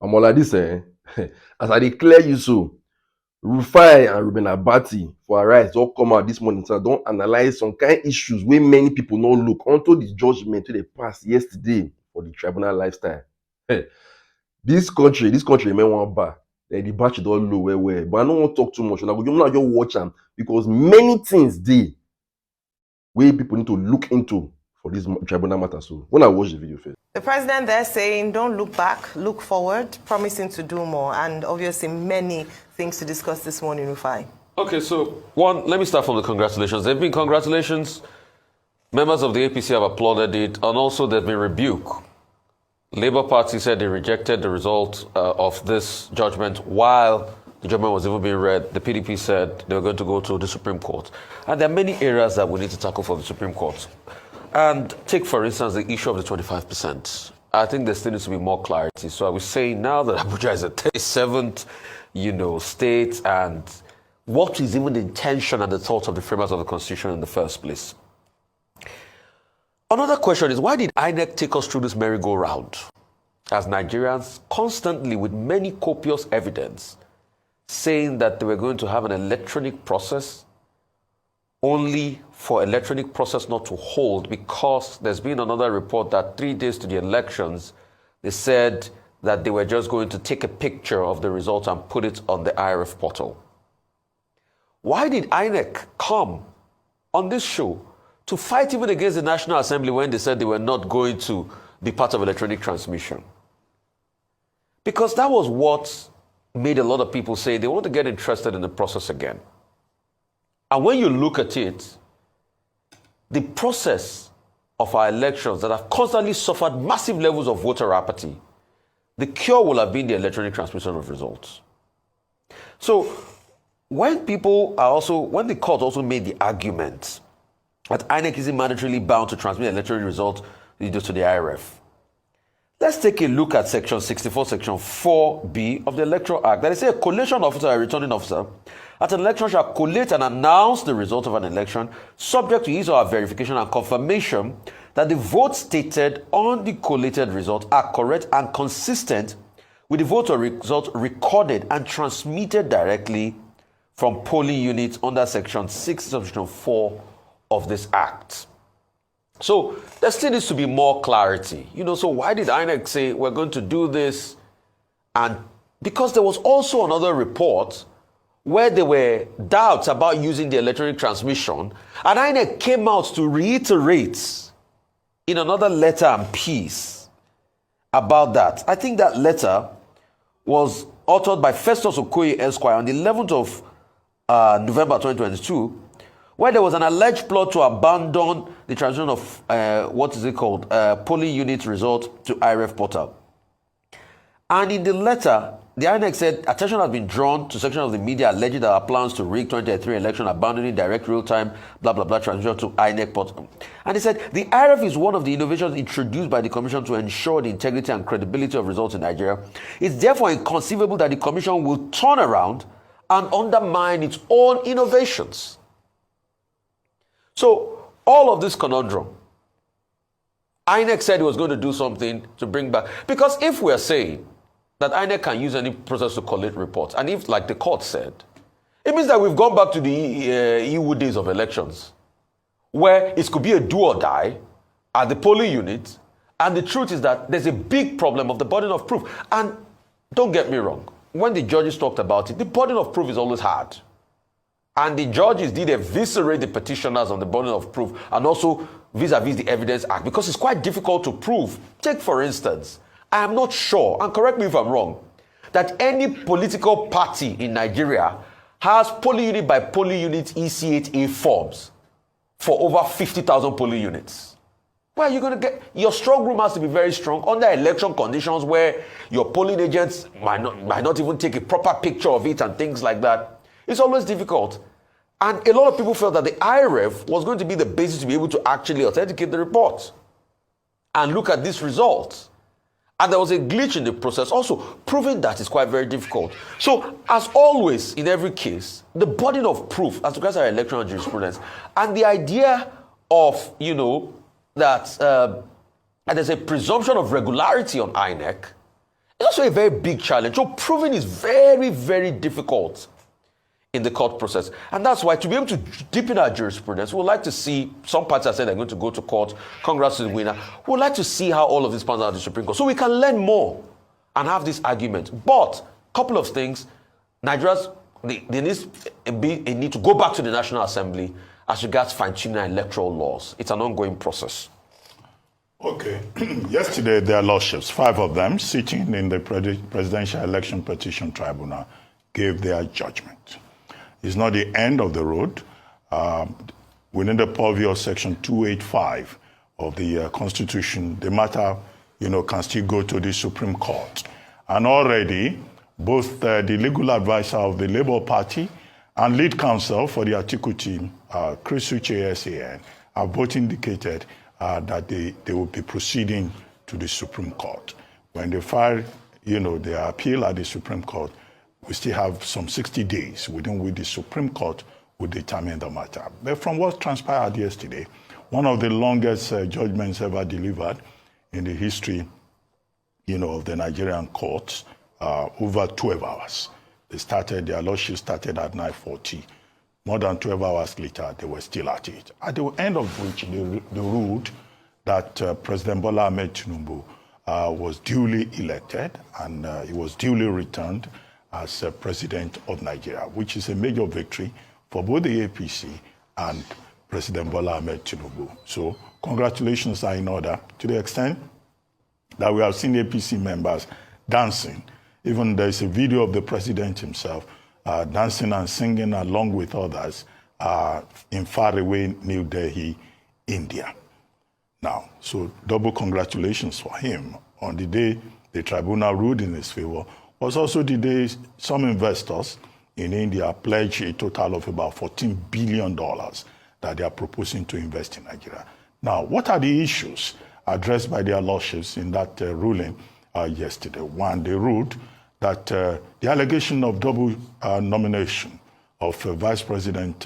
I'm all like this, as I declare you so, Rufai and Reuben Abati for Arise don't come out this morning, so don't analyze some kind of issues where many people don't look onto the judgment they passed yesterday for the tribunal lifestyle. This country may want bar. The batch don't low where, but I don't want to talk too much. And I go just watch them because many things they where people need to look into for this tribunal matter. So when I watch the video first. The president there saying, don't look back, look forward, promising to do more, and obviously many things to discuss this morning, Rufai. Okay, so one, let me start from the congratulations. There have been congratulations. Members of the APC have applauded it, and also there have been rebuke. Labour Party said they rejected the result of this judgment while the judgment was even being read. The PDP said they were going to go to the Supreme Court. And there are many areas that we need to tackle for the Supreme Court. And take, for instance, the issue of the 25%. I think there still needs to be more clarity. So I was saying now that Abuja is a 37th, state, and what is even the intention and the thoughts of the framers of the Constitution in the first place? Another question is, why did INEC take us through this merry-go-round? As Nigerians, constantly with many copious evidence, saying that they were going to have an electronic process, only for electronic process not to hold, because there's been another report that 3 days to the elections, they said that they were just going to take a picture of the results and put it on the IReV portal. Why did INEC come on this show to fight even against the National Assembly when they said they were not going to be part of electronic transmission? Because that was what made a lot of people say they want to get interested in the process again. And when you look at it, the process of our elections that have constantly suffered massive levels of voter apathy, the cure will have been the electronic transmission of results. So when the court also made the argument that INEC isn't mandatorily bound to transmit electoral results to the IReV, let's take a look at Section 64, Section 4B of the Electoral Act. That is, a collation officer or a returning officer at an election shall collate and announce the result of an election, subject to his or her verification and confirmation that the votes stated on the collated result are correct and consistent with the vote or result recorded and transmitted directly from polling units under Section 6, Section 4 of this Act. So there still needs to be more clarity. So why did INEC say we're going to do this? And because there was also another report where there were doubts about using the electronic transmission, and INEC came out to reiterate in another letter and piece about that. I think that letter was authored by Festus Okoye Esquire on the 11th of November 2022, where there was an alleged plot to abandon the transmission of polling unit result to IReV portal. And in the letter, the INEC said attention has been drawn to section of the media alleging that our plans to rig 2023 election abandoning direct real-time transmission to INEC portal. And they said the IReV is one of the innovations introduced by the Commission to ensure the integrity and credibility of results in Nigeria. It's therefore inconceivable that the Commission will turn around and undermine its own innovations. So, all of this conundrum, INEC said it was going to do something to bring back. Because if we're saying that INEC can use any process to collate reports, and if, like the court said, it means that we've gone back to the EU days of elections, where it could be a do or die at the polling unit, and the truth is that there's a big problem of the burden of proof. And don't get me wrong, when the judges talked about it, the burden of proof is always hard. And the judges did eviscerate the petitioners on the burden of proof and also vis-a-vis the Evidence Act, because it's quite difficult to prove. Take, for instance, I am not sure, and correct me if I'm wrong, that any political party in Nigeria has polling unit by polling unit EC8A forms for over 50,000 polling units. Where are you going to get? Your strong room has to be very strong under election conditions where your polling agents might not even take a proper picture of it and things like that. It's always difficult. And a lot of people felt that the IReV was going to be the basis to be able to actually authenticate the report and look at these results. And there was a glitch in the process also, proving that is quite very difficult. So, as always, in every case, the burden of proof as regards our electoral jurisprudence and the idea of, that there's a presumption of regularity on INEC It's also a very big challenge. So proving is very, very difficult in the court process. And that's why, to be able to deepen our jurisprudence, we would like to see, some parties are saying they're going to go to court, Congress to the winner. We would like to see how all of this pans out at the Supreme Court so we can learn more and have this argument. But a couple of things, Nigerians, they need to go back to the National Assembly as regards fine-tuning electoral laws. It's an ongoing process. Okay. Yesterday, there are lordships, 5 of them, sitting in the Presidential Election Petition Tribunal, gave their judgment. It's not the end of the road. Within the purview of Section 285 of the Constitution, the matter, can still go to the Supreme Court. And already, both the legal advisor of the Labour Party and lead counsel for the Atiku team, Chris Uche SAN, have both indicated that they will be proceeding to the Supreme Court. When they file, their appeal at the Supreme Court, we still have some 60 days within which the Supreme Court will determine the matter. But from what transpired yesterday, one of the longest judgments ever delivered in the history, of the Nigerian courts, over 12 hours. Their lordship started at 9:40. More than 12 hours later, they were still at it. At the end of which, they ruled that President Bola Ahmed Tinubu was duly elected and he was duly returned as president of Nigeria, which is a major victory for both the APC and President Bola Ahmed Tinubu. So congratulations are in order, to the extent that we have seen APC members dancing. Even there is a video of the president himself dancing and singing along with others in faraway New Delhi, India. Now, so double congratulations for him. On the day the tribunal ruled in his favor was also the day some investors in India pledged a total of about $14 billion that they are proposing to invest in Nigeria. Now, what are the issues addressed by their lordships in that ruling yesterday? One, they ruled that the allegation of double nomination of Vice President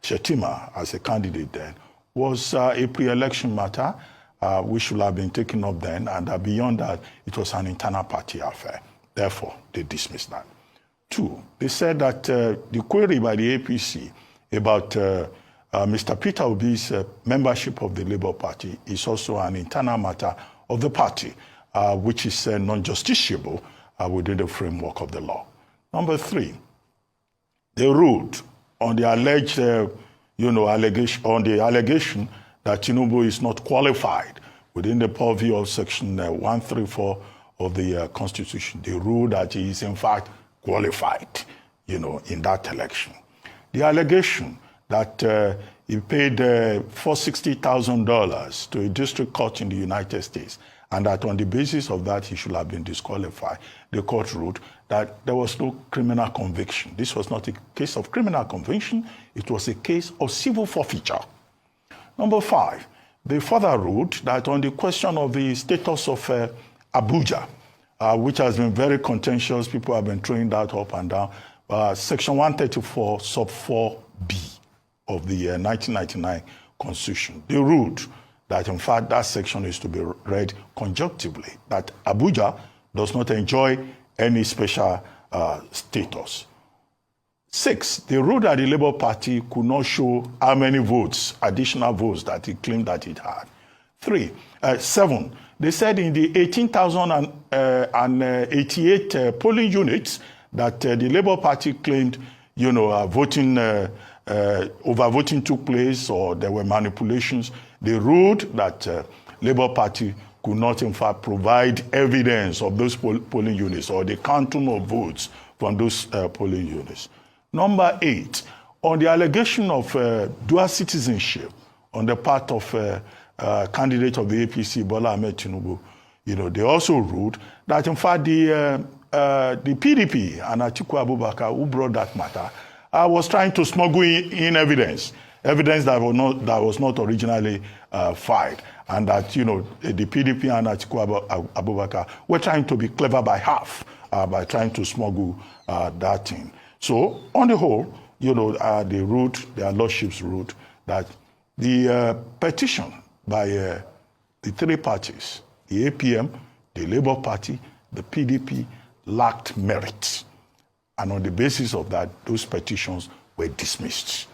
Shettima as a candidate then was a pre-election matter which should have been taken up then, and beyond that, it was an internal party affair. Therefore, they dismissed that. Two, they said that the query by the APC about Mr. Peter Obi's membership of the Labour Party is also an internal matter of the party, which is non-justiciable within the framework of the law. Number three, they ruled on the alleged, allegation that Tinubu is not qualified within the purview of Section 134 of the Constitution. They ruled that he is in fact qualified, in that election. The allegation that he paid $460,000 to a district court in the United States, and that on the basis of that he should have been disqualified. The court ruled that there was no criminal conviction. This was not a case of criminal conviction, it was a case of civil forfeiture. Number five, they further ruled that on the question of the status of Abuja, which has been very contentious, people have been throwing that up and down, Section 134 sub 4B of the 1999 Constitution, they ruled that in fact that section is to be read conjunctively, that Abuja does not enjoy any special status. Six, they ruled that the Labour Party could not show how many votes, additional votes that it claimed that it had. Seven, they said in the 18,088 polling units that the Labour Party claimed, overvoting took place or there were manipulations. They ruled that Labour Party could not, in fact, provide evidence of those polling units or the quantum of votes from those polling units. Number eight, on the allegation of dual citizenship on the part of candidate of the APC, Bola Ahmed Tinubu, they also ruled that, in fact, the PDP and Atiku Abubakar, who brought that matter, was trying to smuggle in evidence that was not originally filed, and that the PDP and Atiku Abubakar were trying to be clever by half by trying to smuggle that in. So on the whole, they ruled, their lordships ruled that the petition by the three parties, the APM, the Labour Party, the PDP lacked merit. And on the basis of that, those petitions were dismissed.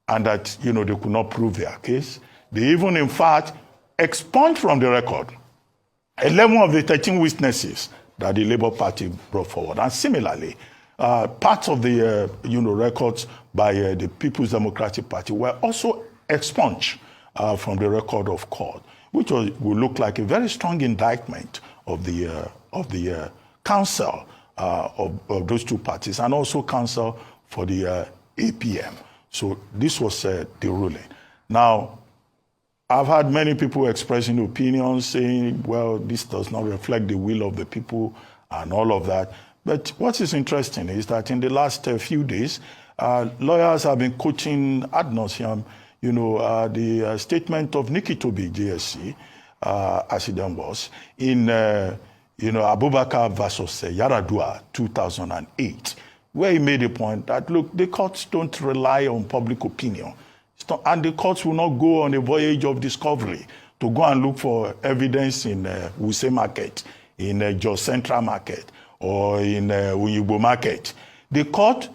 And that, they could not prove their case. They even, in fact, expunged from the record 11 of the 13 witnesses that the Labour Party brought forward. And similarly, parts of the records by the People's Democratic Party were also expunged from the record of court, which would look like a very strong indictment of the counsel of those two parties, and also counsel for the APM. So this was the ruling. Now, I've had many people expressing opinions saying, well, this does not reflect the will of the people and all of that. But what is interesting is that in the last few days, lawyers have been quoting ad nauseum, the statement of Nikki Toby, JSC, as it then was, in Abubakar versus Yaradua, 2008, where he made a point that, look, the courts don't rely on public opinion. And the courts will not go on a voyage of discovery to go and look for evidence in Wuse Market, in Jos Central Market, or in Uyibo Market. The court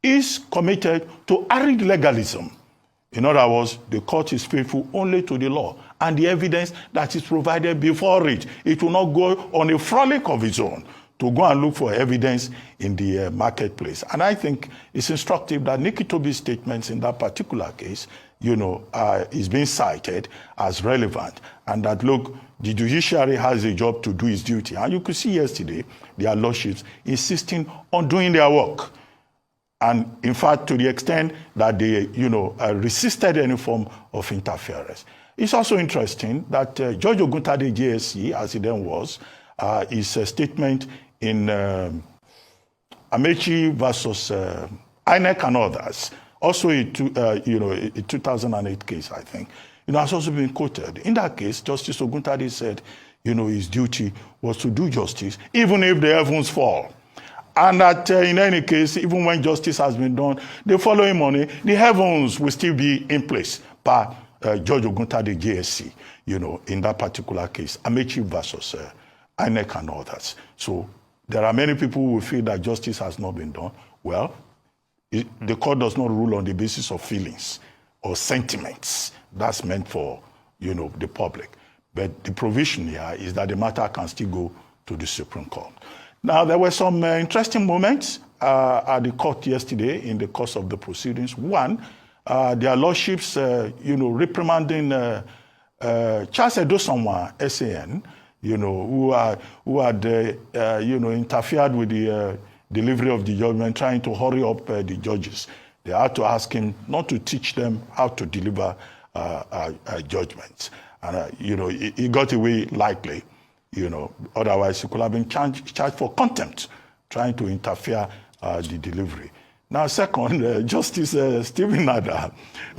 is committed to arid legalism. In other words, the court is faithful only to the law and the evidence that is provided before it. It will not go on a frolic of its own to go and look for evidence in the marketplace. And I think it's instructive that Nikki Toby's statements in that particular case, is being cited as relevant, and that, look, the judiciary has a job to do its duty. And you could see yesterday, their lordships insisting on doing their work. And in fact, to the extent that they, resisted any form of interference. It's also interesting that George Oguntade JSC, as he then was, his statement in Amechi versus INEC and others, also a 2008 case, I think, has also been quoted. In that case, Justice Oguntade said, his duty was to do justice, even if the heavens fall. And that in any case, even when justice has been done, the following morning, the heavens will still be in place by George Oguntade JSC, in that particular case, Amechi versus INEC and others. So there are many people who feel that justice has not been done. Well, the court does not rule on the basis of feelings or sentiments. That's meant for, the public. But the provision here is that the matter can still go to the Supreme Court. Now, there were some interesting moments at the court yesterday in the course of the proceedings. One, their lordships, reprimanding Charles Edosanwa, SAN, who had interfered with the delivery of the judgment, trying to hurry up the judges. They had to ask him not to teach them how to deliver judgments. And, he got away lightly. Otherwise he could have been charged for contempt, trying to interfere the delivery. Now, second, Justice Stephen Nada,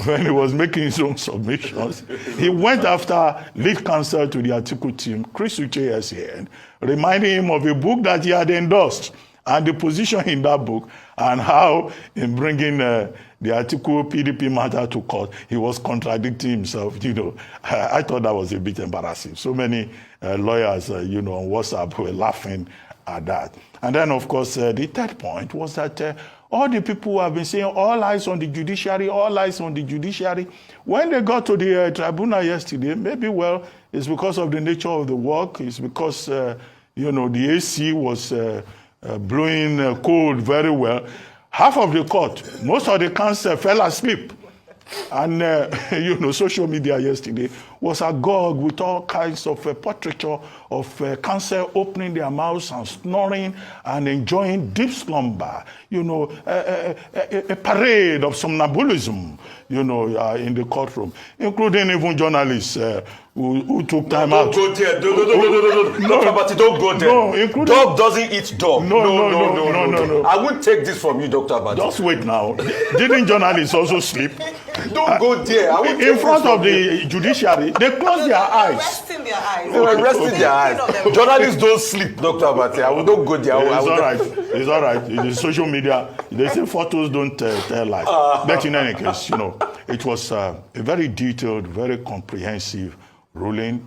when he was making his own submissions, he went after lead counsel to the Atiku team, Chris Uche SAN, reminding him of a book that he had endorsed and the position in that book, and how in bringing the Atiku PDP matter to court, he was contradicting himself. I thought that was a bit embarrassing. So many lawyers, on WhatsApp were laughing at that. And then, of course, the third point was that all the people who have been saying all eyes on the judiciary, all eyes on the judiciary, when they got to the tribunal yesterday, maybe, it's because of the nature of the work, it's because, the AC was blowing cold very well. Half of the court, most of the counsel fell asleep. And, social media yesterday was agog with all kinds of portraiture of counsel opening their mouths and snoring and enjoying deep slumber, a parade of somnambulism, in the courtroom, including even journalists who took time out. Don't go there. No, Abati, don't go there. No, dog doesn't eat dog. No. I won't take this from you, Dr. Abati. Just wait now. Didn't journalists also sleep? Don't go there. In front of the judiciary, they close their eyes. Resting their eyes. They were resting their eyes. Journalists don't sleep, Dr. Abati. I will not go there. It's all right. In social media, they say photos don't tell lies. But in any case, it was a very detailed, very comprehensive ruling,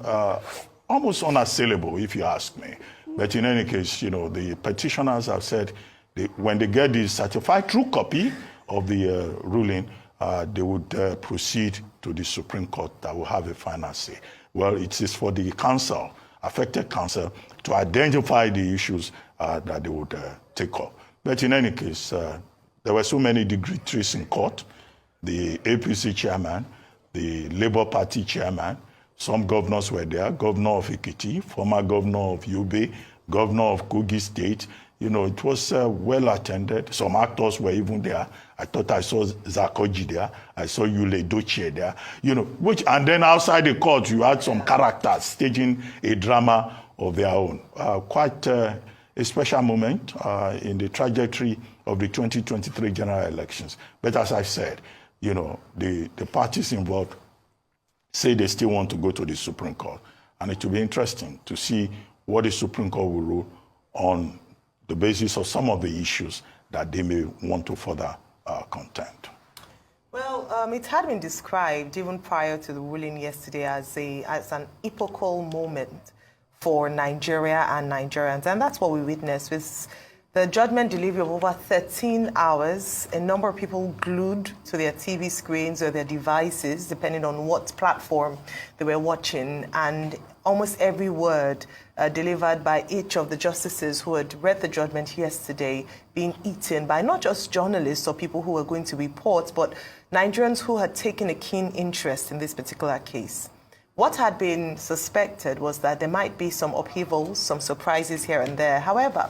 almost unassailable, if you ask me. But in any case, the petitioners have said when they get the certified true copy of the ruling, they would proceed to the Supreme Court that will have a final say. Well, it is for the council, affected council, to identify the issues that they would take up. But in any case, there were so many dignitaries in court, the APC chairman, the Labour Party chairman, some governors were there, governor of Ekiti, former governor of Yobe, governor of Kogi State. It was well attended. Some actors were even there. I thought I saw Zakoji there. I saw Yule Dochie there. And then outside the court, you had some characters staging a drama of their own. Quite a special moment in the trajectory of the 2023 general elections. But as I said, the parties involved say they still want to go to the Supreme Court. And it will be interesting to see what the Supreme Court will rule on the basis of some of the issues that they may want to further contend. Well, it had been described even prior to the ruling yesterday as an epochal moment for Nigeria and Nigerians. And that's what we witnessed with the judgment delivery of over 13 hours, a number of people glued to their TV screens or their devices, depending on what platform they were watching, and almost every word delivered by each of the justices who had read the judgment yesterday being eaten by not just journalists or people who were going to report, but Nigerians who had taken a keen interest in this particular case. What had been suspected was that there might be some upheavals, some surprises here and there. However,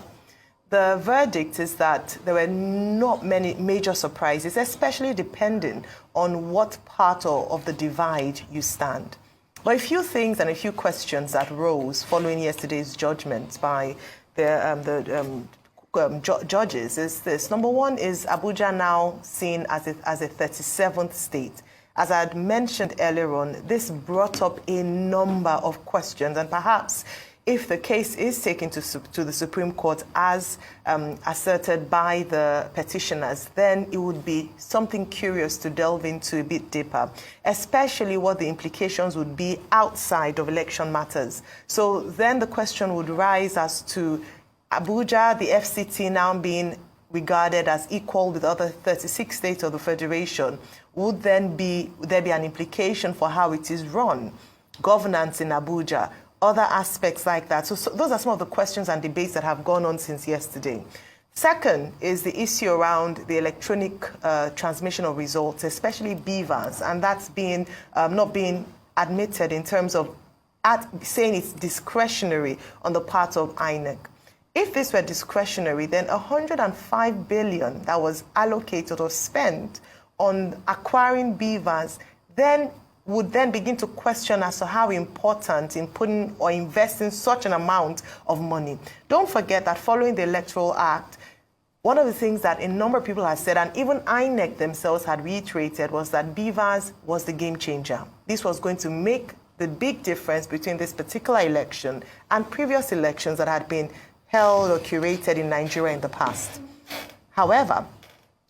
the verdict is that there were not many major surprises, especially depending on what part of the divide you stand. But a few things and a few questions that rose following yesterday's judgment by the judges is this. Number one, is Abuja now seen as a 37th state? As I had mentioned earlier on, this brought up a number of questions, and perhaps if the case is taken to the Supreme Court as asserted by the petitioners, then it would be something curious to delve into a bit deeper, especially what the implications would be outside of election matters. So then the question would rise as to Abuja, the FCT now being regarded as equal with other 36 states of the Federation. Would there be an implication for how it is run, governance in Abuja, other aspects like that? So those are some of the questions and debates that have gone on since yesterday. Second is the issue around the electronic transmission of results, especially BVAS, and that's being not being admitted in terms of saying it's discretionary on the part of INEC. If this were discretionary, then 105 billion that was allocated or spent on acquiring BVAS would then begin to question as to how important in putting or investing such an amount of money. Don't forget that following the Electoral Act, one of the things that a number of people have said, and even INEC themselves had reiterated, was that BVAS was the game changer. This was going to make the big difference between this particular election and previous elections that had been held or curated in Nigeria in the past. However,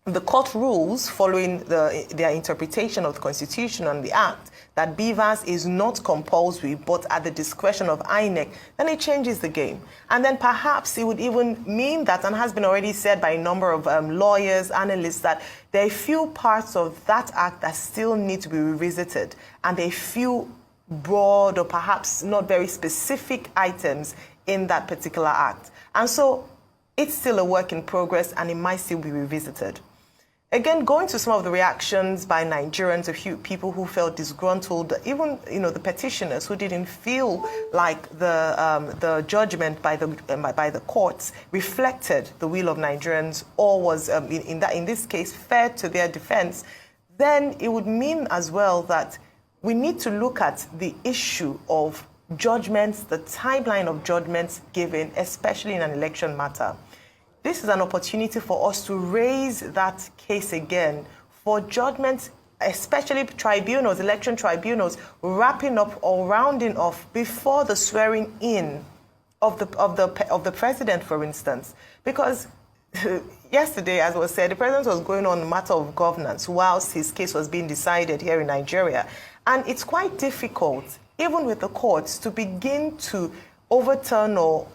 the court rules, following their interpretation of the Constitution and the Act, that BVAS is not compulsory but at the discretion of INEC, then it changes the game. And then perhaps it would even mean that, and has been already said by a number of lawyers, analysts, that there are a few parts of that Act that still need to be revisited, and there are a few broad or perhaps not very specific items in that particular Act. And so it's still a work in progress, and it might still be revisited. Again, going to some of the reactions by Nigerians, a few people who felt disgruntled, even the petitioners who didn't feel like the judgment by the courts reflected the will of Nigerians or was in this case fair to their defense, then it would mean as well that we need to look at the issue of judgments, the timeline of judgments given, especially in an election matter. This is an opportunity for us to raise that case again for judgments, especially tribunals, election tribunals, wrapping up or rounding off before the swearing in of the president, for instance. Because yesterday, as was said, the president was going on a matter of governance whilst his case was being decided here in Nigeria. And it's quite difficult, even with the courts, to begin to overturn or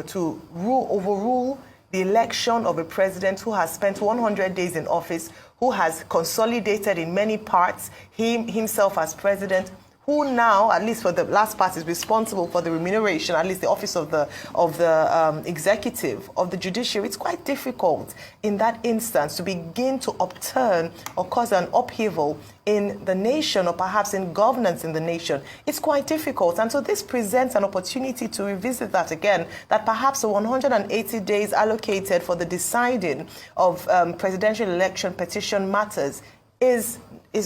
to overrule the election of a president who has spent 100 days in office, who has consolidated in many parts himself as president, who now, at least for the last part, is responsible for the remuneration, at least the office of the executive, of the judiciary. It's quite difficult in that instance to begin to upturn or cause an upheaval in the nation or perhaps in governance in the nation. It's quite difficult. And so this presents an opportunity to revisit that again, that perhaps the 180 days allocated for the deciding of presidential election petition matters is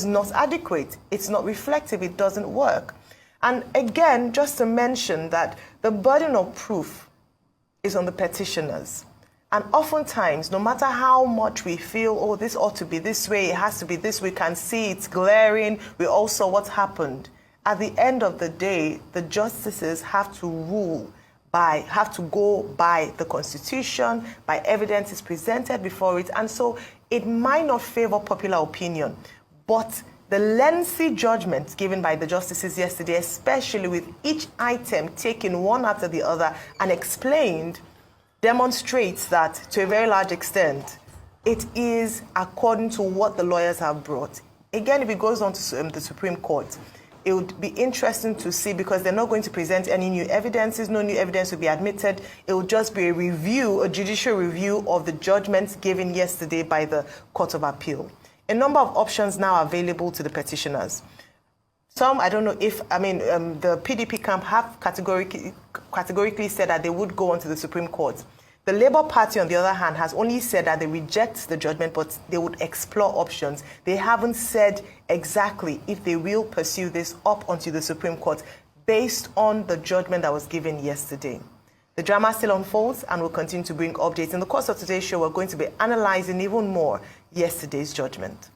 not adequate. It's not reflective. It doesn't work. And again, just to mention that the burden of proof is on the petitioners. And oftentimes, no matter how much we feel, oh, this ought to be this way, it has to be this, we can see it's glaring, we all saw what's happened. At the end of the day, the justices have to go by the Constitution, by evidence is presented before it. And so it might not favor popular opinion, but the lengthy judgments given by the justices yesterday, especially with each item taken one after the other and explained, demonstrates that to a very large extent, it is according to what the lawyers have brought. Again, if it goes on to the Supreme Court, it would be interesting to see, because they're not going to present any new evidences, no new evidence will be admitted. It will just be a review, a judicial review of the judgments given yesterday by the Court of Appeal. A number of options now available to the petitioners. Some, I don't know if, the PDP camp have categorically said that they would go on to the Supreme Court. The Labour Party, on the other hand, has only said that they reject the judgment, but they would explore options. They haven't said exactly if they will pursue this up onto the Supreme Court based on the judgment that was given yesterday. The drama still unfolds and will continue to bring updates. In the course of today's show, we're going to be analyzing even more yesterday's judgment.